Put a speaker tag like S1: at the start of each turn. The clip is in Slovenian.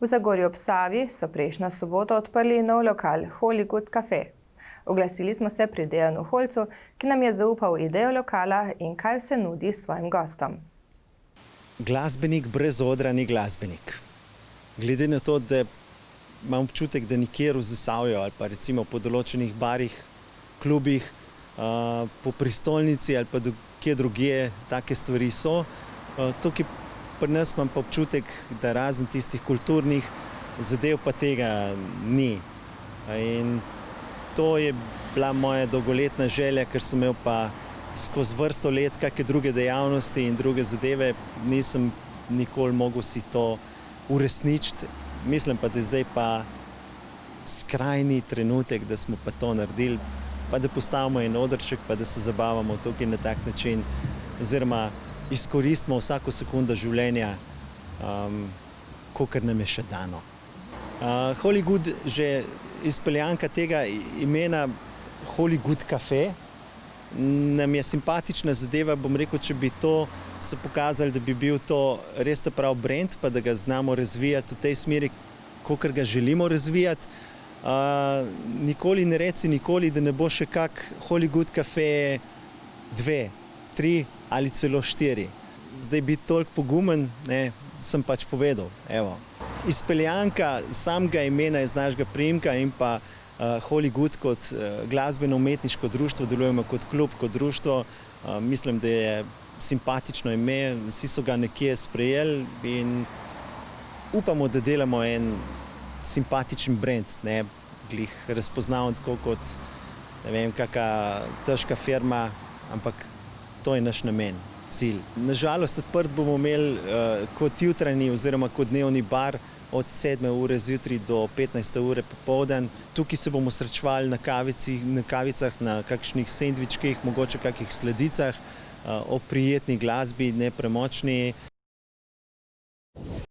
S1: V Zagorju ob Savi so prejšnjo soboto odprli nov lokal Holy Good Cafe. Oglasili smo se pri Dejanu Holcu, ki nam je zaupal idejo lokala in kaj vse nudi svojim gostom.
S2: Glasbenik brez odra ni glasbenik. Glede na to, da imam občutek, da nikjer v Zasavju ali pa recimo po določenih barih, klubih, po prestolnici ali pa kje drugje take stvari so. Tukaj pri nas imam pa občutek, da razen tistih kulturnih zadev pa tega ni. In to je bila moja dolgoletna želja, ker sem imel pa skozi vrsto let kakšne druge dejavnosti in druge zadeve, nisem nikoli mogel si to uresničiti. Mislim pa, da je zdaj pa skrajni trenutek, da smo pa to naredili, pa da postavimo en odrček, pa da se zabavamo tukaj na tak način, oziroma izkoristimo vsako sekundo življenja, kolikor nam je še dano. Holy Good, že izpeljanka tega imena Holy Good Cafe, nam je simpatična zadeva, bom rekel, če bi to se pokazali, da bi bil to res ta prav brand, pa da ga znamo razvijati v tej smeri, kakor ga želimo razvijati. Nikoli ne reci nikoli, da ne bo še kak Holy Good Cafe 2, 3 ali celo 4. Zdaj biti toliko pogumen, sem pač povedal. Evo. Izpeljanka samega imena iz našega priimka in pa Holy Good kot glasbeno-umetniško društvo, delujemo kot klub, kot društvo. Mislim, da je simpatično ime, vsi so ga nekje sprejeli in upamo, da delamo en simpatičen brand, glih razpoznaven tako kot, ne vem, kakšna težka firma, ampak to je naš namen, cilj. Nažalost, odprt bomo imeli kot jutranji oziroma kot dnevni bar od 7 ure zjutraj do 15 ure popoldan. Tukaj se bomo srečevali na kavicah, na kakšnih sendvičkih, mogoče kakšnih sladicah, o prijetni glasbi, ne premočni.